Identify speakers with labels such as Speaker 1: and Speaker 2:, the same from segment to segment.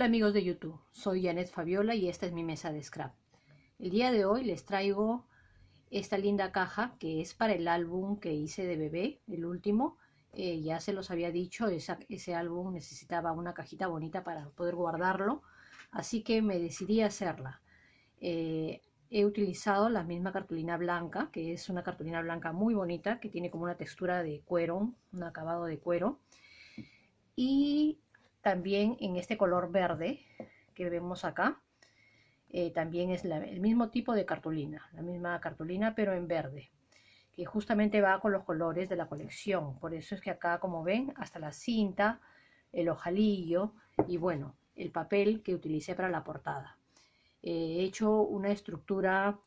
Speaker 1: Hola amigos de YouTube, soy Janet Fabiola y esta es mi mesa de scrap. El día de hoy les traigo esta linda caja que es para el álbum que hice de bebé, el último. Ya se los había dicho, ese álbum necesitaba una cajita bonita para poder guardarlo, así que me decidí a hacerla. He utilizado la misma cartulina blanca, que es una cartulina blanca muy bonita, que tiene como una textura de cuero, un acabado de cuero. Y también en este color verde que vemos acá, también es el mismo tipo de cartulina, la misma cartulina pero en verde, que justamente va con los colores de la colección. Por eso es que acá, como ven, hasta la cinta, el ojalillo y bueno, el papel que utilicé para la portada. He hecho una estructura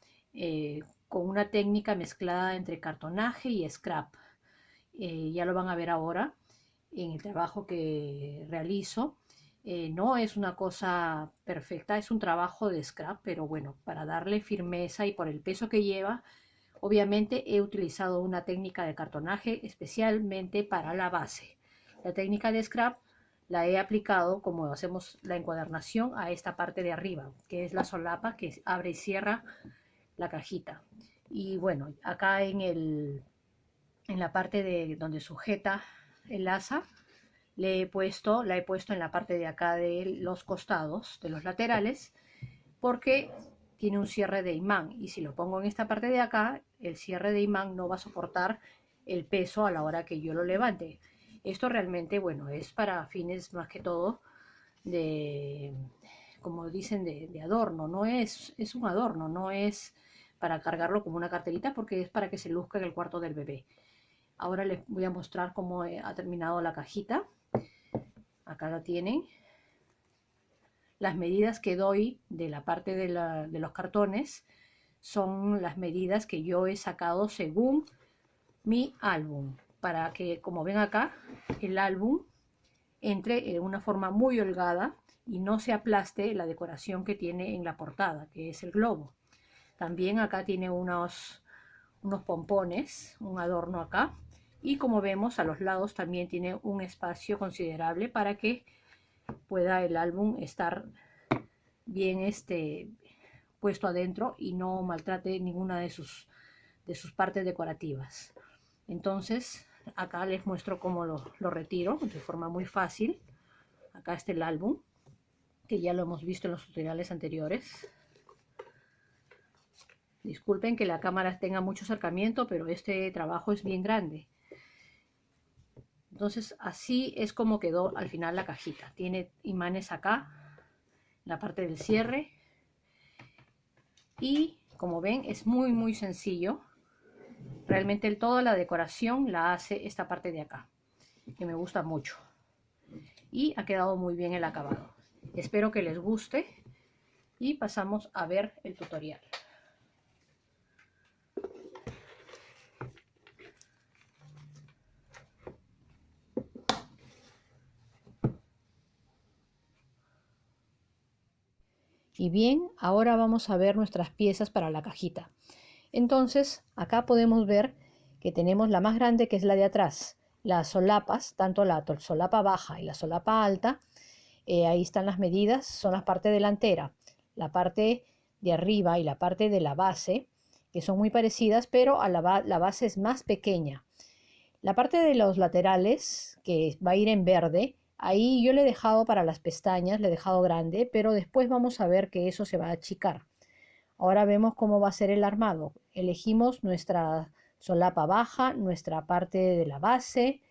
Speaker 1: con una técnica mezclada entre cartonaje y scrap. Ya lo van a ver ahora en el trabajo que realizo. No es una cosa perfecta, es un trabajo de scrap, pero bueno, para darle firmeza y por el peso que lleva, obviamente he utilizado una técnica de cartonaje especialmente para la base. La técnica de scrap la he aplicado como hacemos la encuadernación a esta parte de arriba, que es la solapa que abre y cierra la cajita. Y bueno, acá en la parte de donde sujeta el asa, la he puesto en la parte de acá de los costados, de los laterales, porque tiene un cierre de imán y si lo pongo en esta parte de acá, el cierre de imán no va a soportar el peso a la hora que yo lo levante. Esto realmente, bueno, es para fines más que todo de, como dicen, de adorno. No es un adorno, no es para cargarlo como una carterita, porque es para que se luzca en el cuarto del bebé. Ahora les voy a mostrar cómo ha terminado la cajita. Acá la tienen. Las medidas que doy de la parte de los cartones son las medidas que yo he sacado según mi álbum, para que, como ven acá, el álbum entre en una forma muy holgada y no se aplaste la decoración que tiene en la portada, que es el globo. También acá tiene unos pompones, un adorno acá, y como vemos a los lados también tiene un espacio considerable para que pueda el álbum estar bien puesto adentro y no maltrate ninguna de sus partes decorativas. Entonces acá les muestro cómo lo retiro de forma muy fácil. Acá está el álbum, que ya lo hemos visto en los tutoriales anteriores. Disculpen que la cámara tenga mucho acercamiento, pero este trabajo es bien grande. Entonces así es como quedó al final la cajita. Tiene imanes acá, en la parte del cierre. Y como ven es muy sencillo. Realmente toda la decoración la hace esta parte de acá, que me gusta mucho. Y ha quedado muy bien el acabado. Espero que les guste y pasamos a ver el tutorial. Y bien, ahora vamos a ver nuestras piezas para la cajita. Entonces, acá podemos ver que tenemos la más grande, que es la de atrás. Las solapas, tanto la solapa baja y la solapa alta, ahí están las medidas, son la parte delantera. La parte de arriba y la parte de la base, que son muy parecidas, pero la base es más pequeña. La parte de los laterales, que va a ir en verde, ahí yo le he dejado para las pestañas, le he dejado grande, pero después vamos a ver que eso se va a achicar. Ahora vemos cómo va a ser el armado. Elegimos nuestra solapa baja, nuestra parte de la base,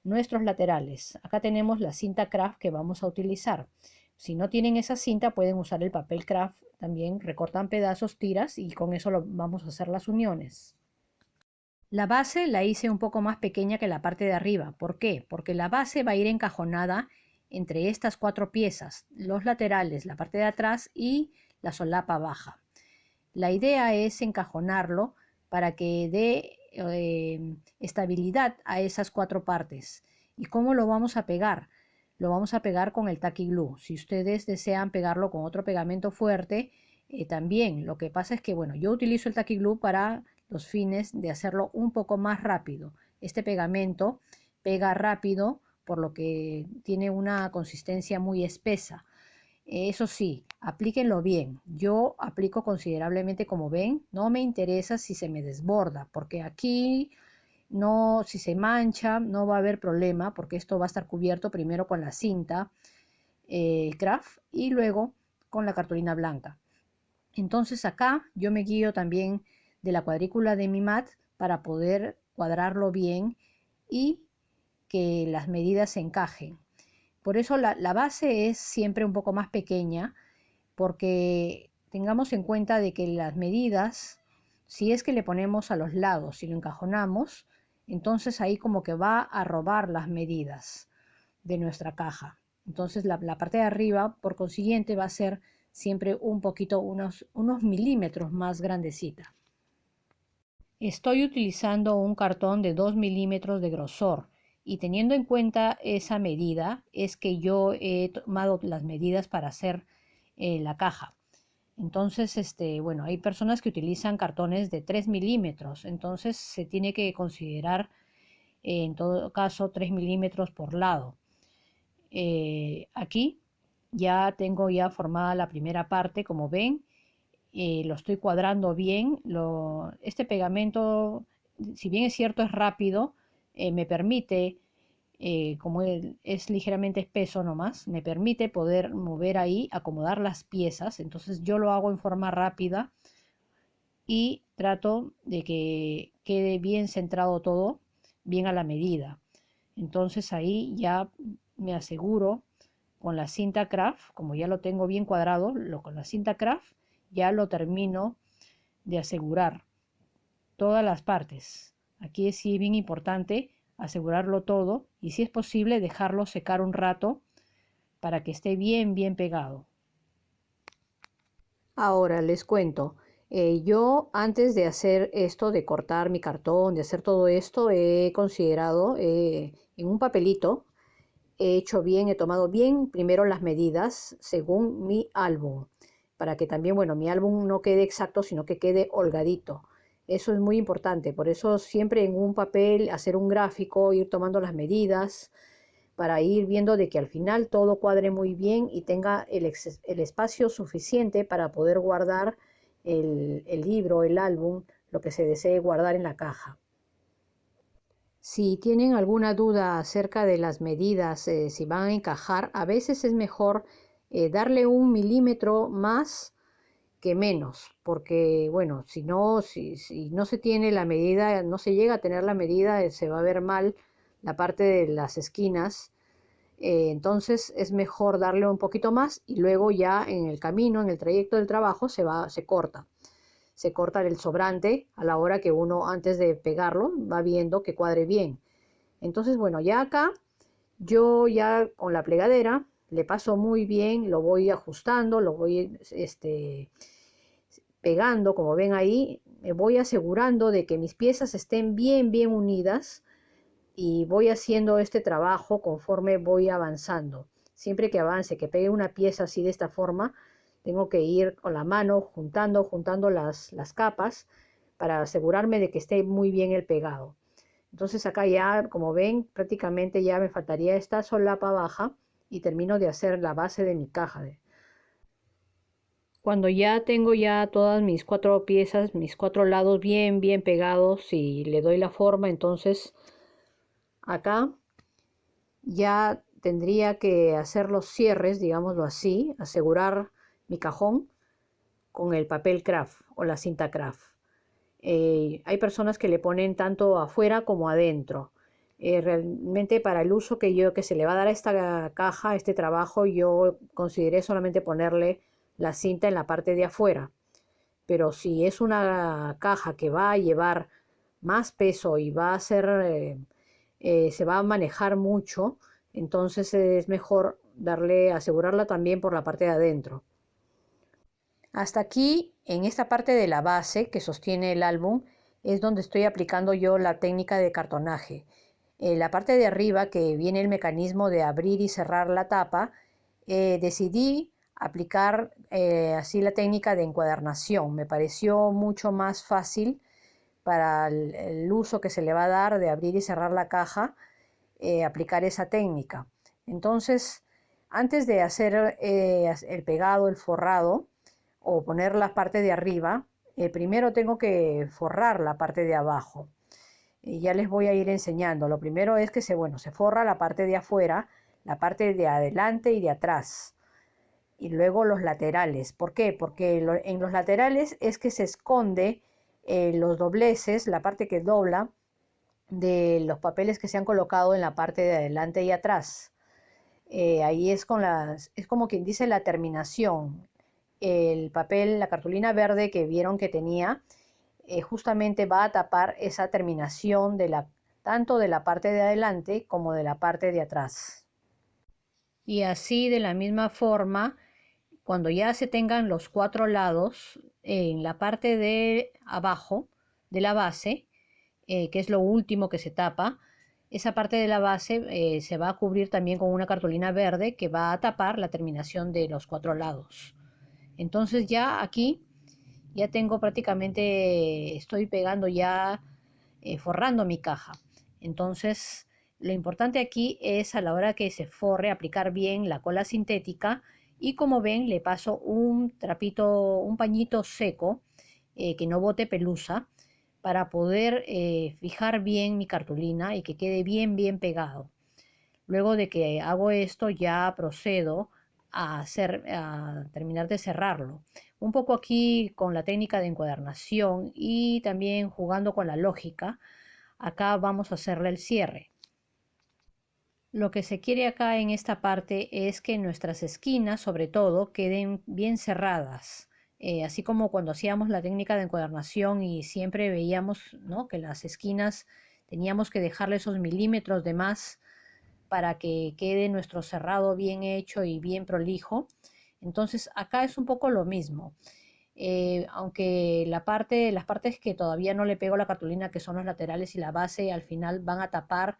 Speaker 1: nuestros laterales. Acá tenemos la cinta craft que vamos a utilizar. Si no tienen esa cinta, pueden usar el papel craft. También recortan pedazos, tiras y con eso vamos a hacer las uniones. La base la hice un poco más pequeña que la parte de arriba. ¿Por qué? Porque la base va a ir encajonada entre estas cuatro piezas, los laterales, la parte de atrás y la solapa baja. La idea es encajonarlo para que dé estabilidad a esas cuatro partes. ¿Y cómo lo vamos a pegar? Lo vamos a pegar con el tacky glue. Si ustedes desean pegarlo con otro pegamento fuerte, también. Lo que pasa es que, bueno, yo utilizo el tacky glue para los fines de hacerlo un poco más rápido. Este pegamento pega rápido, por lo que tiene una consistencia muy espesa. Eso sí, aplíquenlo bien. Yo aplico considerablemente, como ven, no me interesa si se me desborda, porque aquí no, si se mancha, no va a haber problema, porque esto va a estar cubierto primero con la cinta craft y luego con la cartulina blanca. Entonces acá yo me guío también de la cuadrícula de mi mat para poder cuadrarlo bien y que las medidas se encajen. Por eso la base es siempre un poco más pequeña, porque tengamos en cuenta de que las medidas, si es que le ponemos a los lados, si lo encajonamos, entonces ahí como que va a robar las medidas de nuestra caja. Entonces la parte de arriba, por consiguiente, va a ser siempre un poquito, unos milímetros más grandecita. Estoy utilizando un cartón de 2 milímetros de grosor y teniendo en cuenta esa medida es que yo he tomado las medidas para hacer la caja. Entonces, bueno, hay personas que utilizan cartones de 3 milímetros, entonces se tiene que considerar en todo caso 3 milímetros por lado. Aquí ya tengo ya formada la primera parte, como ven, lo estoy cuadrando bien. Este pegamento, si bien es cierto, es rápido, me permite, como es ligeramente espeso nomás, me permite poder mover ahí, acomodar las piezas. Entonces yo lo hago en forma rápida y trato de que quede bien centrado todo, bien a la medida. Entonces ahí ya me aseguro con la cinta craft, como ya lo tengo bien cuadrado, con la cinta craft ya lo termino de asegurar todas las partes. Aquí es sí bien importante asegurarlo todo y si es posible dejarlo secar un rato para que esté bien pegado. Ahora les cuento, yo antes de hacer esto, de cortar mi cartón, de hacer todo esto, he considerado en un papelito, he hecho bien, he tomado bien primero las medidas según mi álbum, para que también, bueno, mi álbum no quede exacto, sino que quede holgadito. Eso es muy importante, por eso siempre en un papel hacer un gráfico, ir tomando las medidas, para ir viendo de que al final todo cuadre muy bien y tenga el espacio suficiente para poder guardar el libro, el álbum, lo que se desee guardar en la caja. Si tienen alguna duda acerca de las medidas, si van a encajar, a veces es mejor darle 1 milímetro más que menos, porque bueno, si no se tiene la medida, no se llega a tener la medida, se va a ver mal la parte de las esquinas. Entonces es mejor darle un poquito más y luego ya en el camino, en el trayecto del trabajo, se corta el sobrante a la hora que uno antes de pegarlo va viendo que cuadre bien. Entonces, bueno, ya acá yo ya con la plegadera le paso muy bien, lo voy ajustando, lo voy pegando, como ven ahí, me voy asegurando de que mis piezas estén bien unidas y voy haciendo este trabajo conforme voy avanzando. Siempre que avance, que pegue una pieza así de esta forma, tengo que ir con la mano juntando las capas para asegurarme de que esté muy bien el pegado. Entonces acá ya, como ven, prácticamente ya me faltaría esta solapa baja y termino de hacer la base de mi caja. Cuando ya tengo ya todas mis 4 piezas, mis 4 lados bien pegados y le doy la forma, entonces acá ya tendría que hacer los cierres, digámoslo así, asegurar mi cajón con el papel craft o la cinta craft. Hay personas que le ponen tanto afuera como adentro. Realmente para el uso que se le va a dar a esta caja, a este trabajo, yo consideré solamente ponerle la cinta en la parte de afuera. Pero si es una caja que va a llevar más peso y va a ser, se va a manejar mucho, entonces es mejor asegurarla también por la parte de adentro. Hasta aquí, en esta parte de la base que sostiene el álbum, es donde estoy aplicando yo la técnica de cartonaje. La parte de arriba, que viene el mecanismo de abrir y cerrar la tapa, decidí aplicar así la técnica de encuadernación. Me pareció mucho más fácil para el uso que se le va a dar de abrir y cerrar la caja, aplicar esa técnica. Entonces, antes de hacer el pegado, el forrado o poner la parte de arriba, primero tengo que forrar la parte de abajo. Ya les voy a ir enseñando. Lo primero es que se forra la parte de afuera, la parte de adelante y de atrás. Y luego los laterales. ¿Por qué? Porque en los laterales es que se esconde los dobleces, la parte que dobla de los papeles que se han colocado en la parte de adelante y atrás. Ahí es como quien dice la terminación. El papel, la cartulina verde que vieron que tenía, justamente va a tapar esa terminación tanto de la parte de adelante como de la parte de atrás. Y así de la misma forma, cuando ya se tengan los 4 lados, en la parte de abajo de la base, que es lo último que se tapa, esa parte de la base se va a cubrir también con una cartulina verde que va a tapar la terminación de los 4 lados. Entonces ya aquí ya tengo prácticamente, estoy pegando ya, forrando mi caja. Entonces lo importante aquí es a la hora que se forre aplicar bien la cola sintética, y como ven le paso un trapito, un pañito seco, que no bote pelusa, para poder fijar bien mi cartulina y que quede bien pegado. Luego de que hago esto ya procedo a terminar de cerrarlo. Un poco aquí con la técnica de encuadernación y también jugando con la lógica. Acá vamos a hacerle el cierre. Lo que se quiere acá en esta parte es que nuestras esquinas, sobre todo, queden bien cerradas. Así como cuando hacíamos la técnica de encuadernación y siempre veíamos, ¿no?, que las esquinas teníamos que dejarle esos milímetros de más para que quede nuestro cerrado bien hecho y bien prolijo. Entonces acá es un poco lo mismo. Aunque las partes que todavía no le pego la cartulina, que son los laterales y la base, al final van a tapar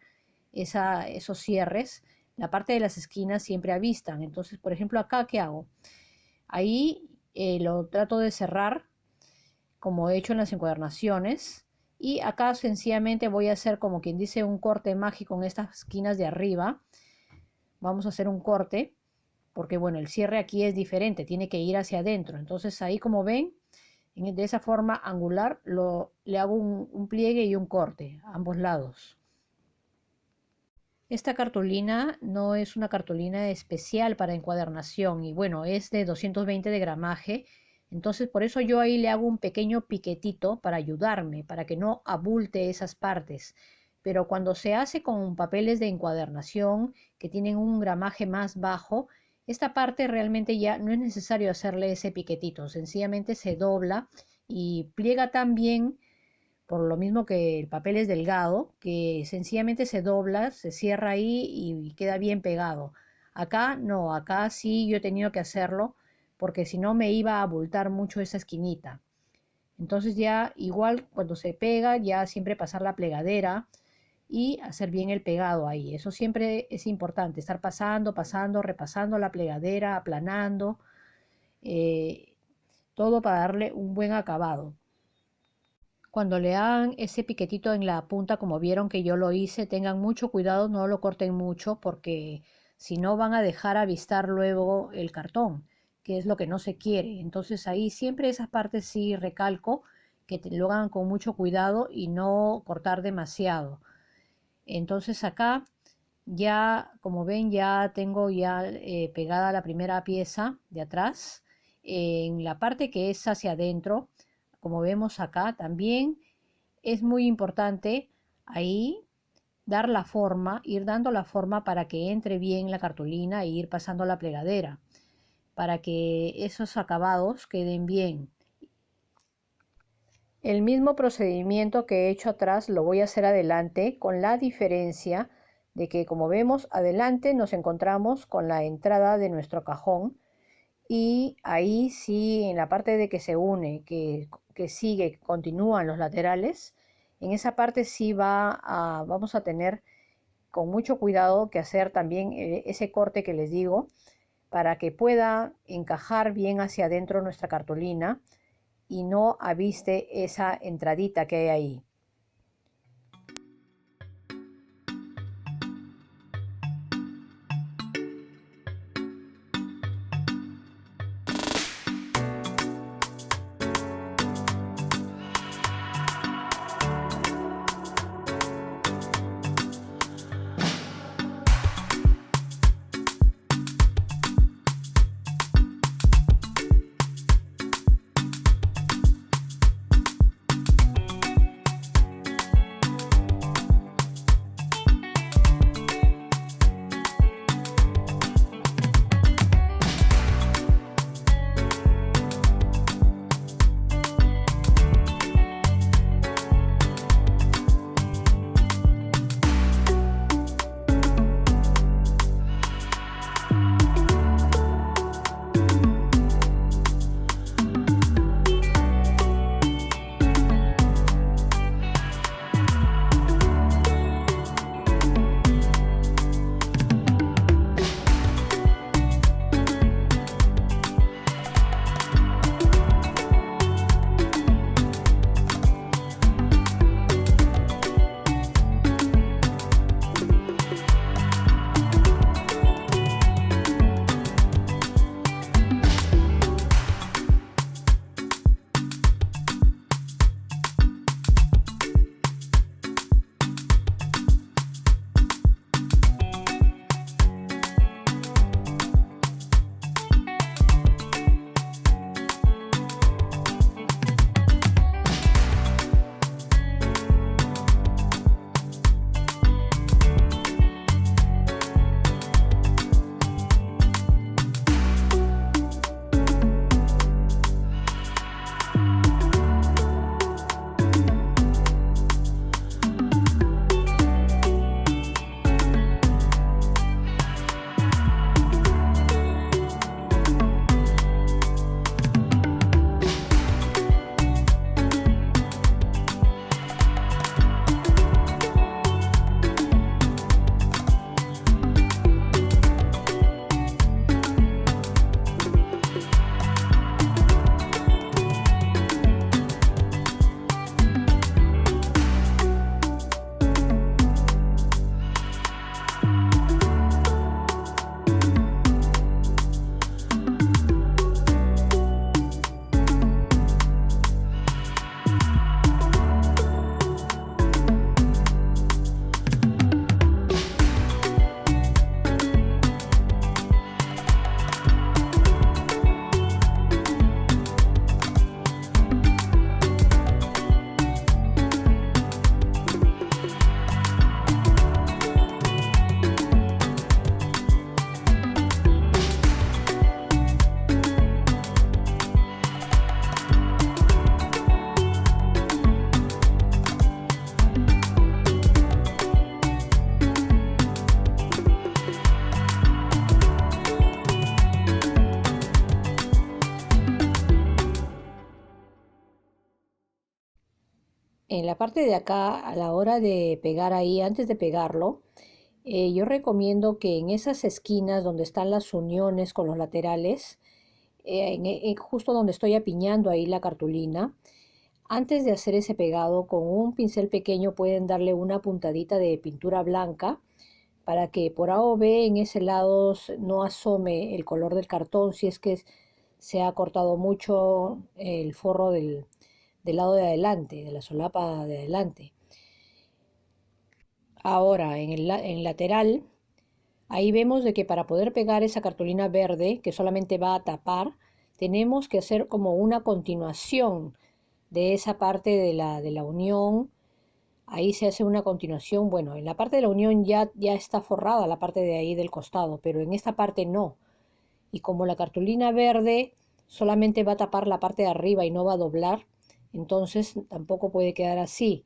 Speaker 1: esos cierres. La parte de las esquinas siempre avistan. Entonces, por ejemplo, acá, ¿qué hago? Ahí lo trato de cerrar como he hecho en las encuadernaciones, y acá sencillamente voy a hacer como quien dice un corte mágico en estas esquinas de arriba. Vamos a hacer un corte porque bueno, el cierre aquí es diferente, tiene que ir hacia adentro. Entonces ahí, como ven, de esa forma angular le hago un pliegue y un corte a ambos lados. Esta cartulina no es una cartulina especial para encuadernación y bueno, es de 220 de gramaje. Entonces por eso yo ahí le hago un pequeño piquetito para ayudarme, para que no abulte esas partes. Pero cuando se hace con papeles de encuadernación que tienen un gramaje más bajo, esta parte realmente ya no es necesario hacerle ese piquetito. Sencillamente se dobla y pliega tan bien, por lo mismo que el papel es delgado, que sencillamente se dobla, se cierra ahí y queda bien pegado. Acá no, acá sí yo he tenido que hacerlo porque si no me iba a abultar mucho esa esquinita. Entonces ya igual cuando se pega, ya siempre pasar la plegadera y hacer bien el pegado ahí. Eso siempre es importante, estar pasando, repasando la plegadera, aplanando, eh, todo para darle un buen acabado. Cuando le hagan ese piquetito en la punta, como vieron que yo lo hice, tengan mucho cuidado, no lo corten mucho porque si no van a dejar avistar luego el cartón, que es lo que no se quiere. Entonces ahí siempre esas partes sí recalco que lo hagan con mucho cuidado y no cortar demasiado. Entonces acá ya, como ven, ya tengo ya pegada la primera pieza de atrás. En la parte que es hacia adentro, como vemos acá, también es muy importante ahí dar la forma, ir dando la forma para que entre bien la cartulina e ir pasando la plegadera, para que esos acabados queden bien. El mismo procedimiento que he hecho atrás lo voy a hacer adelante, con la diferencia de que, como vemos, adelante nos encontramos con la entrada de nuestro cajón, y ahí sí, en la parte de que se une, que sigue, que continúan los laterales, en esa parte sí vamos a tener con mucho cuidado que hacer también ese corte que les digo, para que pueda encajar bien hacia adentro nuestra cartulina y no aviste esa entradita que hay ahí. En la parte de acá, a la hora de pegar ahí, antes de pegarlo, yo recomiendo que en esas esquinas donde están las uniones con los laterales, justo donde estoy apiñando ahí la cartulina, antes de hacer ese pegado, con un pincel pequeño pueden darle una puntadita de pintura blanca para que por A o B en ese lado no asome el color del cartón si es que se ha cortado mucho el forro del lado de adelante, de la solapa de adelante. Ahora, en lateral, ahí vemos de que para poder pegar esa cartulina verde que solamente va a tapar, tenemos que hacer como una continuación de esa parte de la unión. Ahí se hace una continuación. Bueno, en la parte de la unión ya está forrada la parte de ahí del costado, pero en esta parte no. Y como la cartulina verde solamente va a tapar la parte de arriba y no va a doblar, entonces tampoco puede quedar así.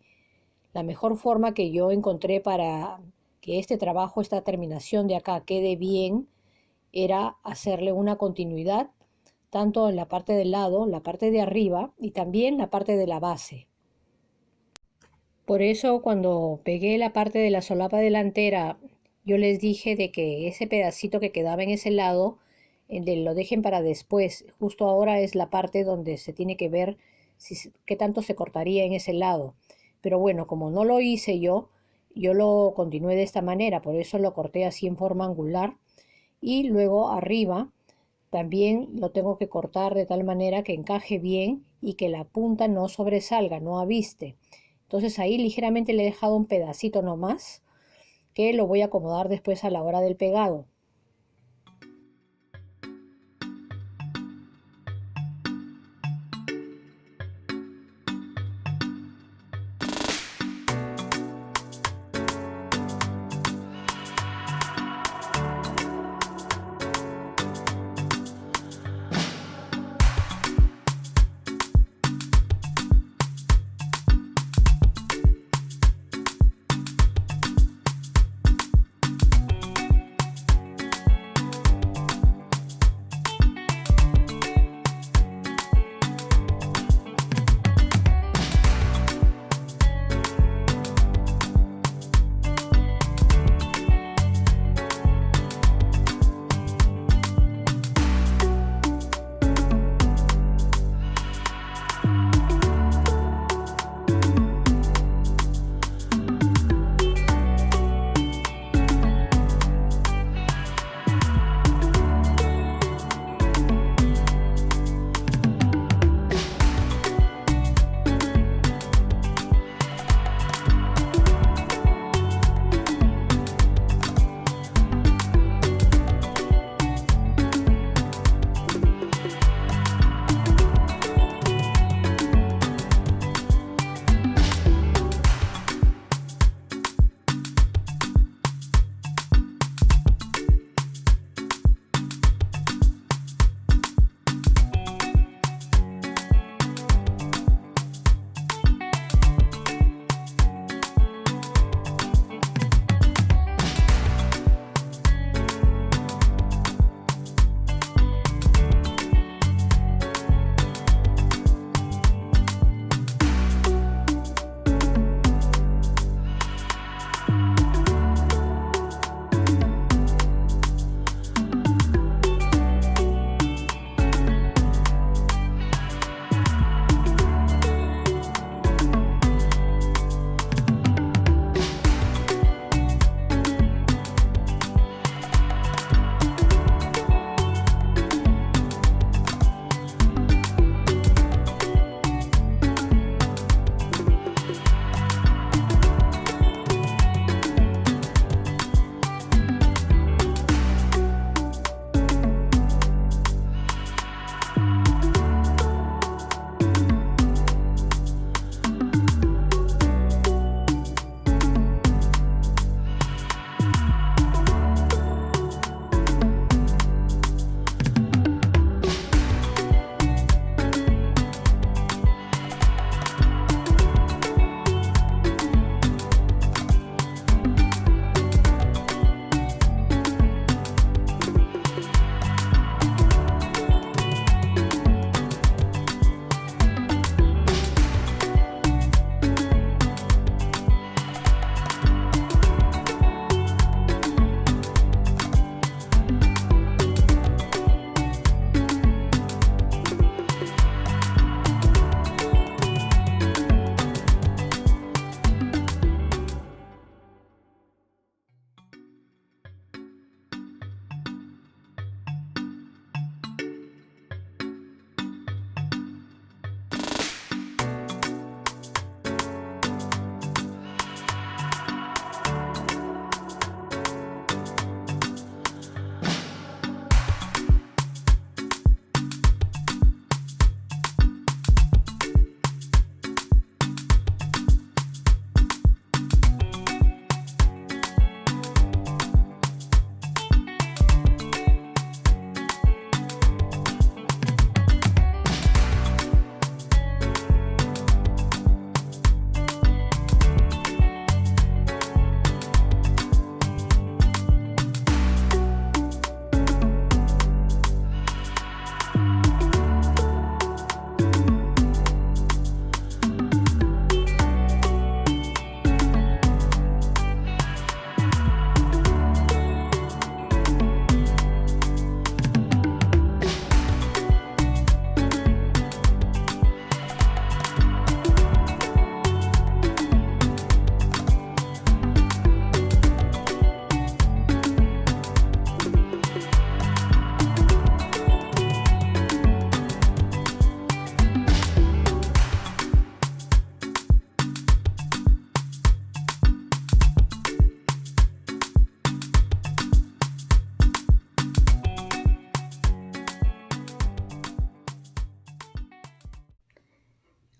Speaker 1: La mejor forma que yo encontré para que este trabajo, esta terminación de acá quede bien, era hacerle una continuidad tanto en la parte del lado, la parte de arriba y también la parte de la base. Por eso cuando pegué la parte de la solapa delantera, yo les dije de que ese pedacito que quedaba en ese lado, lo dejen para después. Justo ahora es la parte donde se tiene que ver qué tanto se cortaría en ese lado. Pero bueno, como no lo hice yo lo continué de esta manera, por eso lo corté así en forma angular. Y luego arriba también lo tengo que cortar de tal manera que encaje bien y que la punta no sobresalga, no aviste. Entonces ahí ligeramente le he dejado un pedacito nomás que lo voy a acomodar después a la hora del pegado.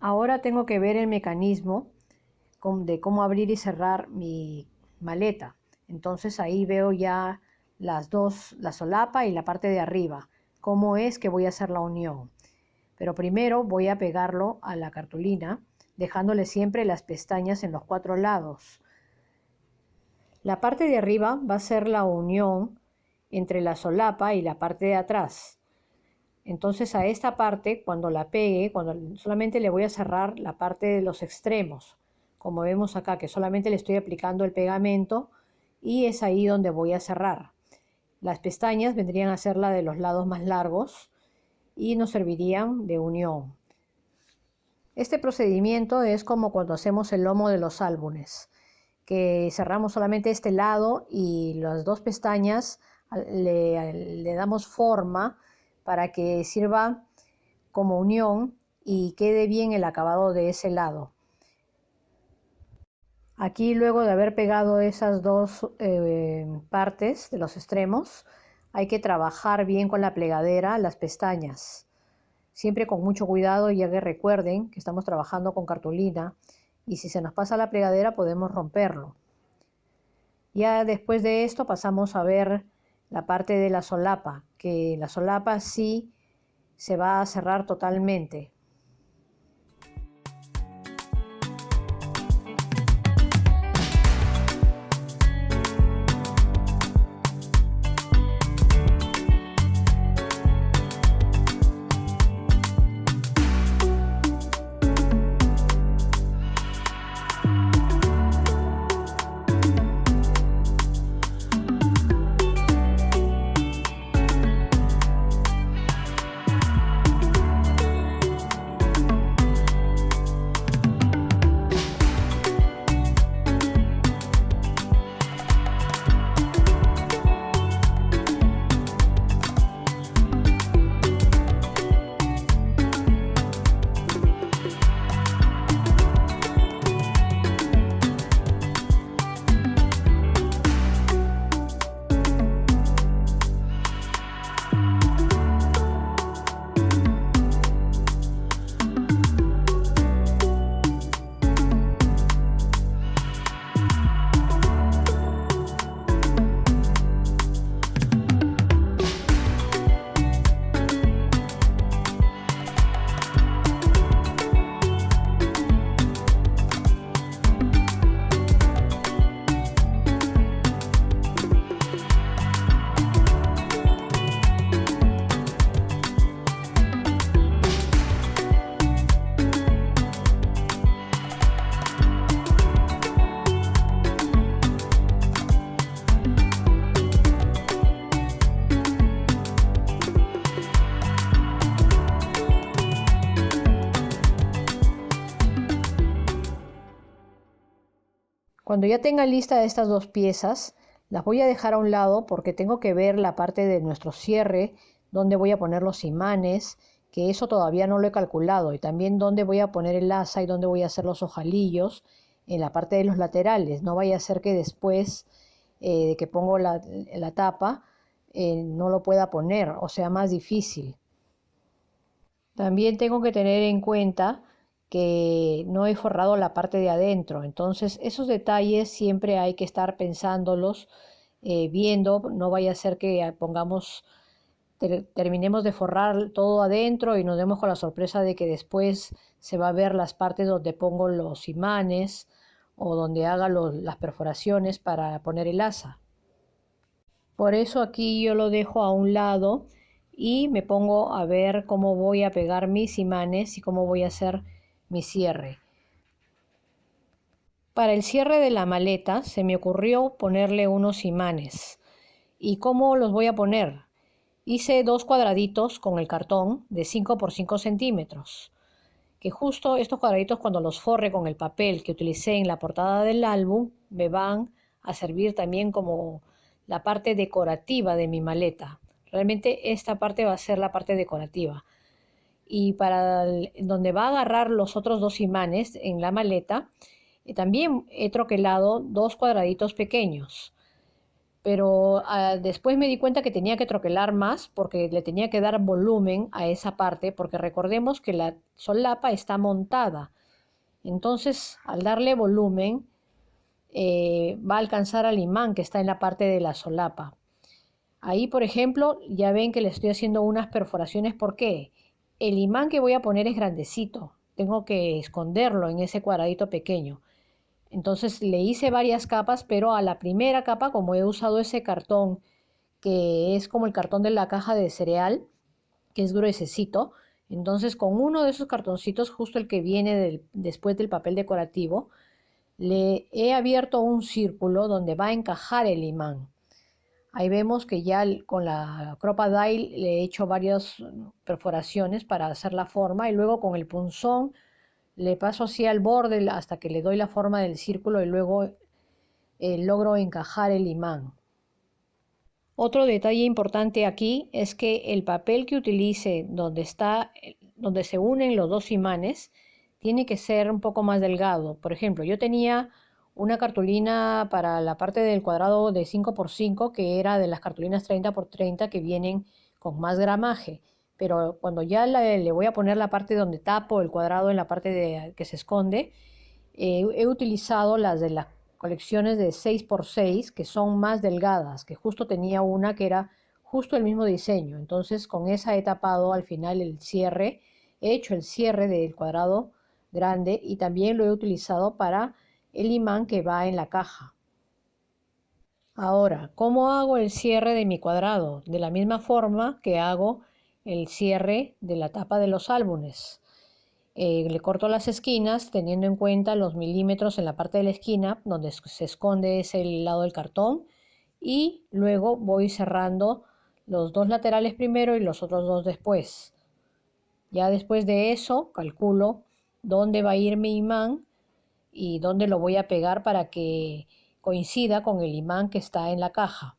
Speaker 1: Ahora tengo que ver el mecanismo de cómo abrir y cerrar mi maleta. Entonces ahí veo ya las dos, la solapa y la parte de arriba, cómo es que voy a hacer la unión. Pero primero voy a pegarlo a la cartulina, dejándole siempre las pestañas en los 4 lados. La parte de arriba va a ser la unión entre la solapa y la parte de atrás. Entonces a esta parte, cuando la pegue, solamente le voy a cerrar la parte de los extremos, como vemos acá, que solamente le estoy aplicando el pegamento y es ahí donde voy a cerrar. Las pestañas vendrían a ser la de los lados más largos y nos servirían de unión. Este procedimiento es como cuando hacemos el lomo de los álbumes, que cerramos solamente este lado y las dos pestañas le damos forma para que sirva como unión y quede bien el acabado de ese lado. Aquí, luego de haber pegado esas dos partes de los extremos, hay que trabajar bien con la plegadera las pestañas. Siempre con mucho cuidado, ya que recuerden que estamos trabajando con cartulina y si se nos pasa la plegadera podemos romperlo. Ya después de esto pasamos a ver la parte de la solapa, que la solapa sí se va a cerrar totalmente. Cuando ya tenga lista estas dos piezas, las voy a dejar a un lado porque tengo que ver la parte de nuestro cierre, donde voy a poner los imanes, que eso todavía no lo he calculado, y también dónde voy a poner el asa y dónde voy a hacer los ojalillos en la parte de los laterales. No vaya a ser que después de que pongo la tapa no lo pueda poner o sea más difícil. También tengo que tener en cuenta que no he forrado la parte de adentro, entonces esos detalles siempre hay que estar pensándolos, viendo, no vaya a ser que terminemos de forrar todo adentro y nos demos con la sorpresa de que después se va a ver las partes donde pongo los imanes o donde haga las perforaciones para poner el asa. Por eso aquí yo lo dejo a un lado y me pongo a ver cómo voy a pegar mis imanes y cómo voy a hacer mi cierre. Para el cierre de la maleta se me ocurrió ponerle unos imanes. ¿Y cómo los voy a poner? Hice 2 cuadraditos con el cartón de 5 por 5 centímetros, que justo estos cuadraditos, cuando los forre con el papel que utilicé en la portada del álbum, me van a servir también como la parte decorativa de mi maleta. Realmente esta parte va a ser la parte decorativa. Y para donde va a agarrar los otros 2 imanes en la maleta, también he troquelado 2 cuadraditos pequeños. pero después me di cuenta que tenía que troquelar más porque le tenía que dar volumen a esa parte, porque recordemos que la solapa está montada. Entonces, al darle volumen, va a alcanzar al imán que está en la parte de la solapa. Ahí, por ejemplo, ya ven que le estoy haciendo unas perforaciones. ¿Por qué? El imán que voy a poner es grandecito. Tengo que esconderlo en ese cuadradito pequeño. Entonces le hice varias capas, pero a la primera capa, como he usado ese cartón, que es como el cartón de la caja de cereal, que es gruesecito, entonces con uno de esos cartoncitos, justo el que viene después del papel decorativo, le he abierto un círculo donde va a encajar el imán. Ahí vemos que ya con la Crop-A-Dile le he hecho varias perforaciones para hacer la forma, y luego con el punzón le paso así al borde hasta que le doy la forma del círculo, y luego logro encajar el imán. Otro detalle importante aquí es que el papel que utilice donde se unen los dos imanes tiene que ser un poco más delgado. Por ejemplo, yo tenía una cartulina para la parte del cuadrado de 5x5, que era de las cartulinas 30x30 que vienen con más gramaje, pero cuando ya le voy a poner la parte donde tapo el cuadrado en la parte que se esconde, he utilizado las de las colecciones de 6x6, que son más delgadas, que justo tenía una que era justo el mismo diseño. Entonces con esa he tapado al final el cierre, he hecho el cierre del cuadrado grande, y también lo he utilizado para el imán que va en la caja. Ahora, ¿cómo hago el cierre de mi cuadrado? De la misma forma que hago el cierre de la tapa de los álbumes. Le corto las esquinas teniendo en cuenta los milímetros en la parte de la esquina donde se esconde ese lado del cartón, y luego voy cerrando los dos laterales primero y los otros dos después. Ya después de eso calculo dónde va a ir mi imán y dónde lo voy a pegar para que coincida con el imán que está en la caja.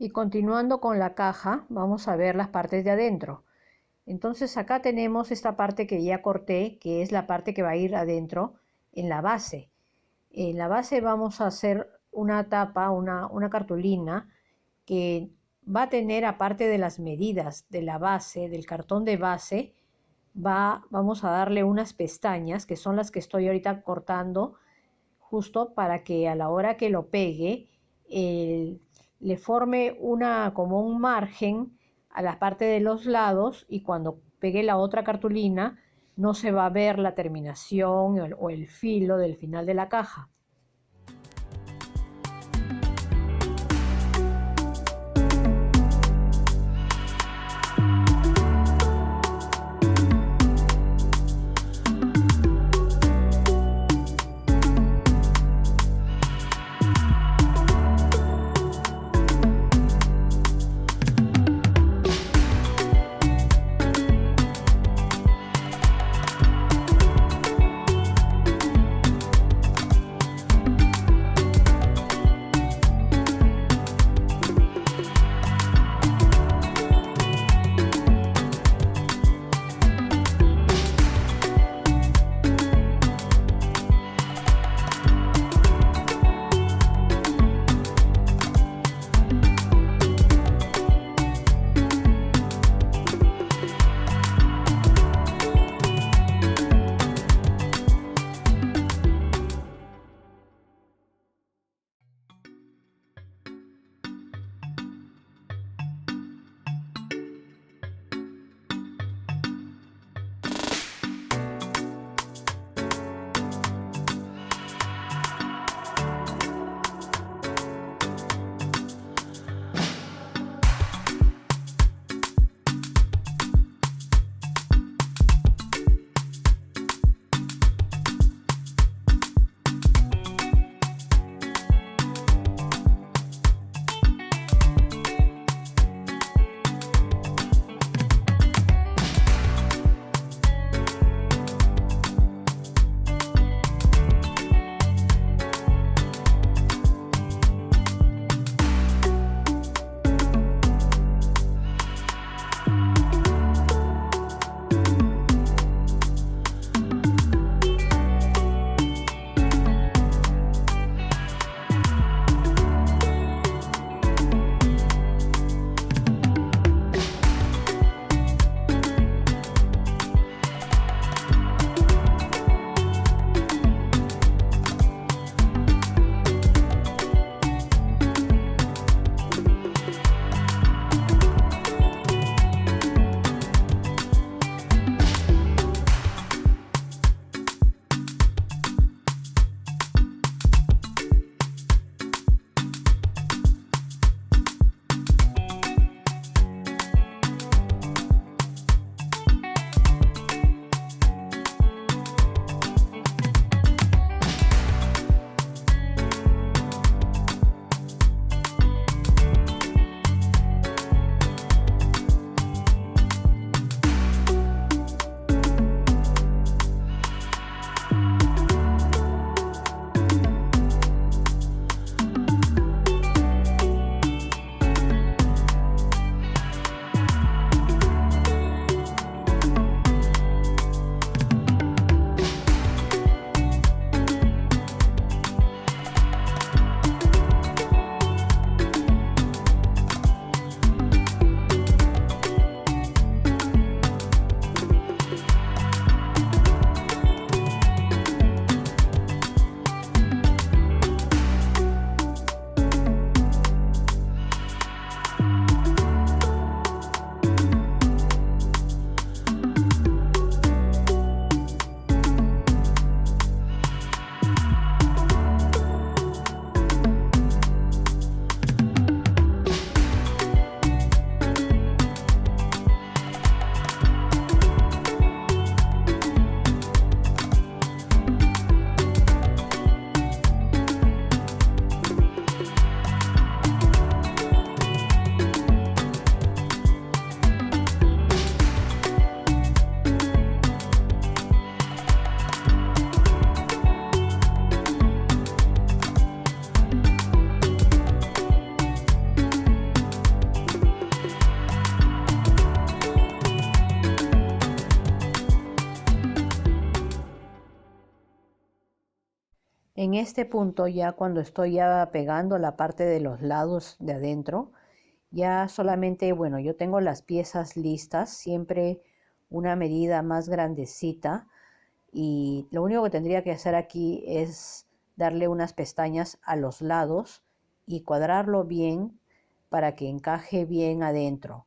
Speaker 1: Y continuando con la caja, vamos a ver las partes de adentro. Entonces acá tenemos esta parte que ya corté, que es la parte que va a ir adentro en la base. En la base vamos a hacer una tapa, una cartulina que va a tener, aparte de las medidas de la base, del cartón de base, vamos a darle unas pestañas, que son las que estoy ahorita cortando, justo para que a la hora que lo pegue, le forme como un margen a la parte de los lados, y cuando pegue la otra cartulina no se va a ver la terminación o el filo del final de la caja. En este punto, ya cuando estoy ya pegando la parte de los lados de adentro, Ya solamente, bueno, yo tengo las piezas listas, siempre una medida más grandecita, y lo único que tendría que hacer aquí es darle unas pestañas a los lados y cuadrarlo bien para que encaje bien adentro.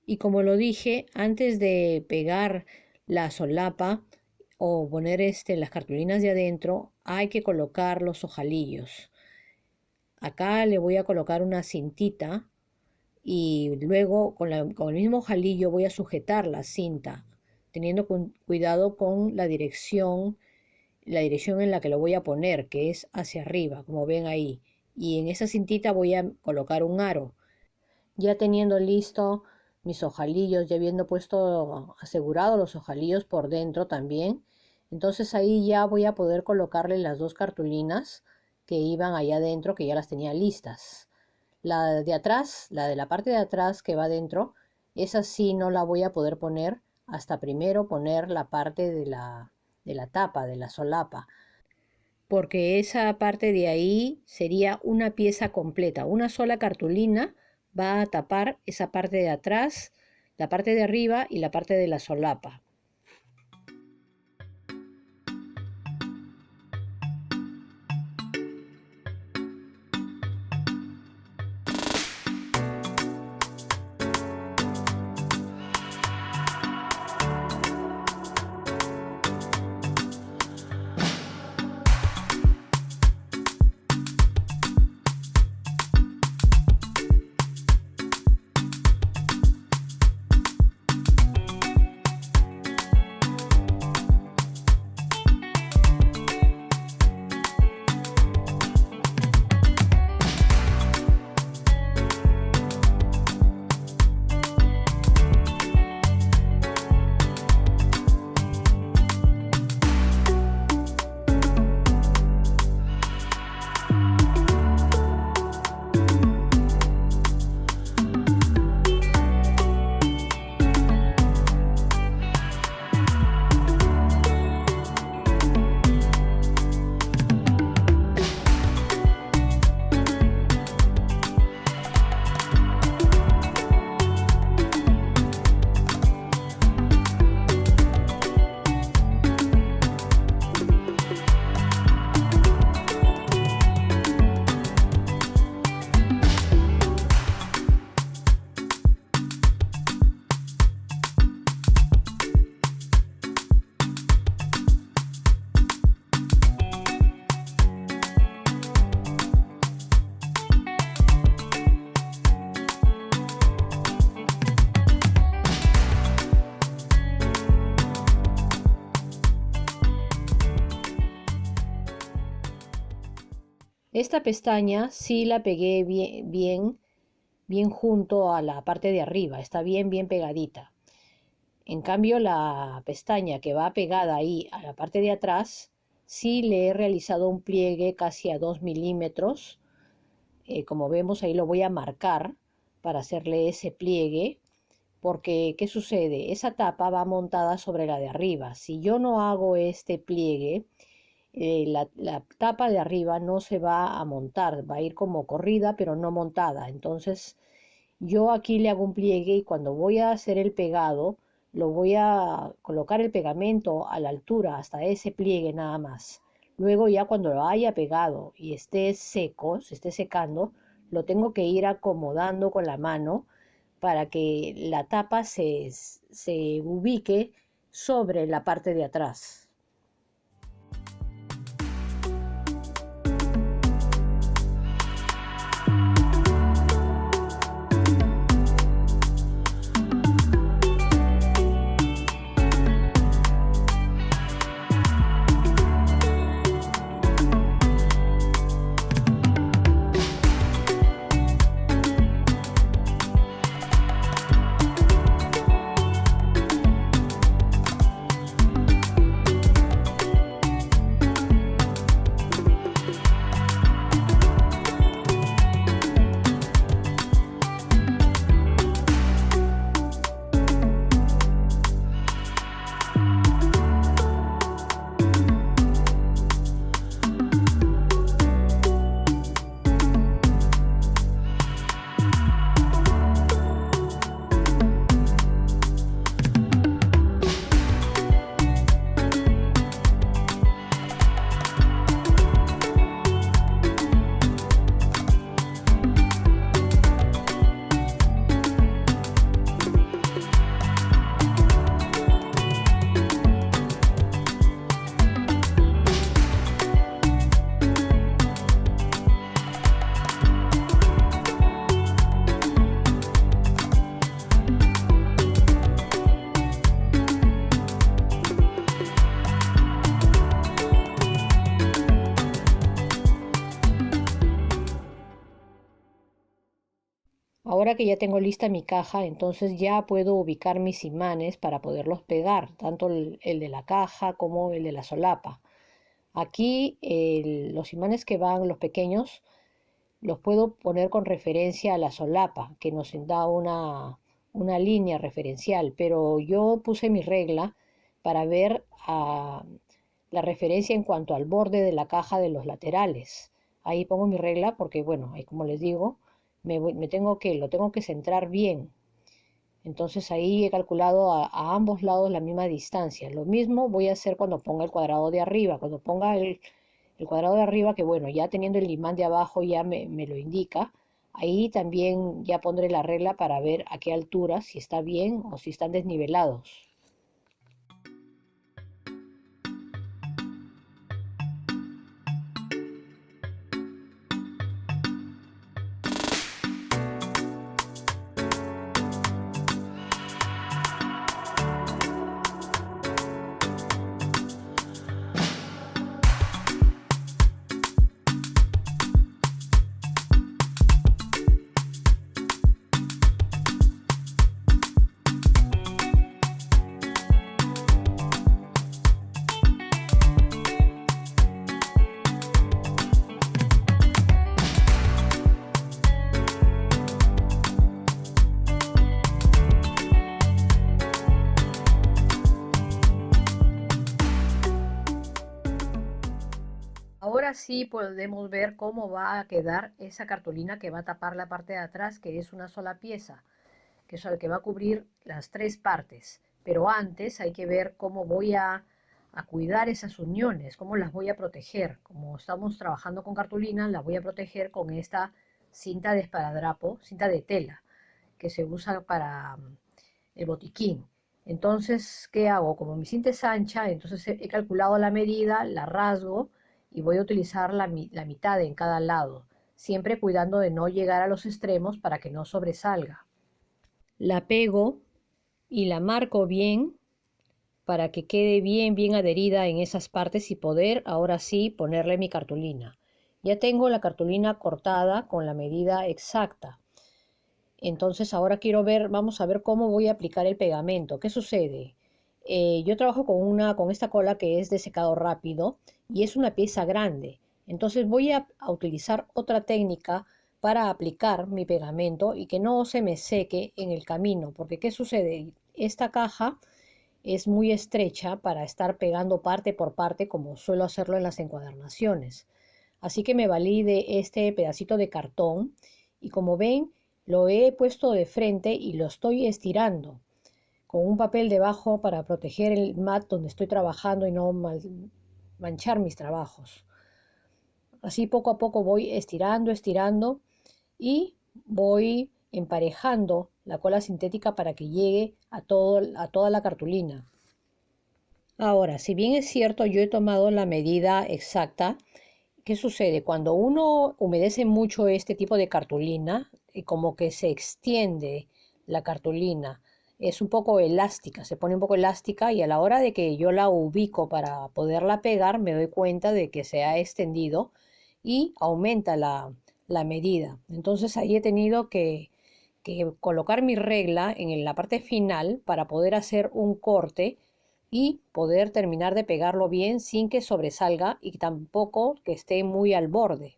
Speaker 1: Y como lo dije, antes de pegar la solapa o poner las cartulinas de adentro, hay que colocar los ojalillos. Acá le voy a colocar una cintita y luego con el mismo ojalillo voy a sujetar la cinta, teniendo cuidado con la dirección en la que lo voy a poner, que es hacia arriba, como ven ahí. Y en esa cintita voy a colocar un aro. Ya teniendo listo mis ojalillos, ya habiendo puesto asegurado los ojalillos por dentro también, entonces ahí ya voy a poder colocarle las dos cartulinas que iban allá adentro, que ya las tenía listas. La de atrás, la de la parte de atrás que va adentro, esa sí no la voy a poder poner hasta primero poner la parte de la tapa, de la solapa, porque esa parte de ahí sería una pieza completa, una sola cartulina va a tapar esa parte de atrás, la parte de arriba y la parte de la solapa. Esta pestaña sí la pegué bien junto a la parte de arriba, está bien pegadita. En cambio, la pestaña que va pegada ahí a la parte de atrás, sí le he realizado un pliegue casi a 2 milímetros. Como vemos, ahí lo voy a marcar para hacerle ese pliegue, porque ¿qué sucede? Esa tapa va montada sobre la de arriba. Si yo no hago este pliegue, la tapa de arriba no se va a montar, va a ir como corrida, pero no montada. Entonces, yo aquí le hago un pliegue y cuando voy a hacer el pegado, lo voy a colocar el pegamento a la altura, hasta ese pliegue nada más. Luego ya cuando lo haya pegado y esté seco, se esté secando, lo tengo que ir acomodando con la mano para que la tapa se ubique sobre la parte de atrás. Ahora que ya tengo lista mi caja, entonces ya puedo ubicar mis imanes para poderlos pegar, tanto el de la caja como el de la solapa. Aquí los imanes que van, los pequeños, los puedo poner con referencia a la solapa, que nos da una línea referencial, pero yo puse mi regla para ver la referencia en cuanto al borde de la caja de los laterales. Ahí pongo mi regla porque, bueno, ahí como les digo, lo tengo que centrar bien. Entonces ahí he calculado a ambos lados la misma distancia. Lo mismo voy a hacer cuando ponga el cuadrado de arriba. Cuando ponga el cuadrado de arriba, que bueno, ya teniendo el imán de abajo ya me lo indica, ahí también ya pondré la regla para ver a qué altura, si está bien o si están desnivelados. Ahora sí podemos ver cómo va a quedar esa cartulina que va a tapar la parte de atrás, que es una sola pieza, que es el que va a cubrir las tres partes. Pero antes hay que ver cómo voy a cuidar esas uniones, cómo las voy a proteger. Como estamos trabajando con cartulina, las voy a proteger con esta cinta de esparadrapo, cinta de tela, que se usa para el botiquín. Entonces, ¿qué hago? Como mi cinta es ancha, entonces he calculado la medida, la rasgo y voy a utilizar la mitad en cada lado, siempre cuidando de no llegar a los extremos para que no sobresalga. La pego y la marco bien para que quede bien adherida en esas partes y poder ahora sí ponerle mi cartulina. Ya tengo la cartulina cortada con la medida exacta. Entonces ahora vamos a ver cómo voy a aplicar el pegamento. ¿Qué sucede? Yo trabajo con esta cola que es de secado rápido y es una pieza grande. Entonces voy a utilizar otra técnica para aplicar mi pegamento y que no se me seque en el camino. Porque ¿qué sucede? Esta caja es muy estrecha para estar pegando parte por parte como suelo hacerlo en las encuadernaciones. Así que me valí de este pedacito de cartón y como ven lo he puesto de frente y lo estoy estirando con un papel debajo para proteger el mat donde estoy trabajando y no manchar mis trabajos. Así poco a poco voy estirando y voy emparejando la cola sintética para que llegue a toda la cartulina. Ahora, si bien es cierto, yo he tomado la medida exacta. ¿Qué sucede? Cuando uno humedece mucho este tipo de cartulina, como que se extiende la cartulina, es un poco elástica, se pone un poco elástica y a la hora de que yo la ubico para poderla pegar, me doy cuenta de que se ha extendido y aumenta la medida. Entonces ahí he tenido que colocar mi regla en la parte final para poder hacer un corte y poder terminar de pegarlo bien sin que sobresalga y tampoco que esté muy al borde.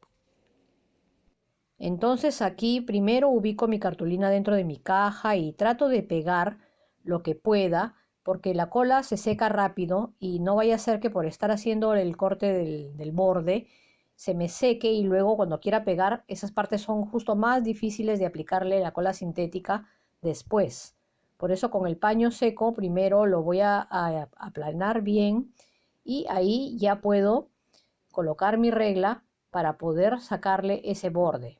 Speaker 1: Entonces aquí primero ubico mi cartulina dentro de mi caja y trato de pegar lo que pueda porque la cola se seca rápido y no vaya a ser que por estar haciendo el corte del borde se me seque y luego cuando quiera pegar esas partes son justo más difíciles de aplicarle la cola sintética después. Por eso con el paño seco primero lo voy a aplanar bien y ahí ya puedo colocar mi regla para poder sacarle ese borde.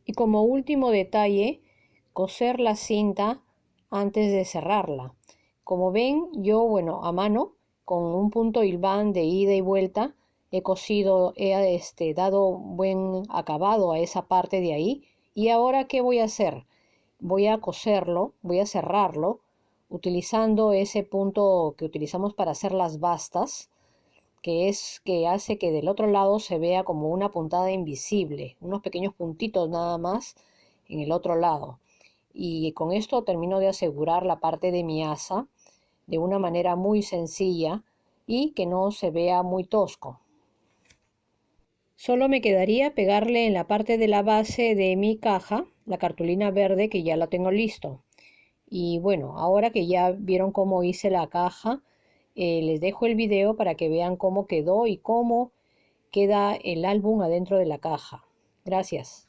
Speaker 1: Y como último detalle, coser la cinta antes de cerrarla. Como ven, yo, bueno, a mano, con un punto hilván de ida y vuelta, he cosido, he dado buen acabado a esa parte de ahí. ¿Y ahora qué voy a hacer? voy a coserlo, voy a cerrarlo utilizando ese punto que utilizamos para hacer las bastas, que es que hace que del otro lado se vea como una puntada invisible, unos pequeños puntitos nada más en el otro lado. Y con esto termino de asegurar la parte de mi asa de una manera muy sencilla y que no se vea muy tosco. Solo me quedaría pegarle en la parte de la base de mi caja la cartulina verde, que ya la tengo listo. Y bueno, ahora que ya vieron cómo hice la caja, les dejo el video para que vean cómo quedó y cómo queda el álbum adentro de la caja. Gracias.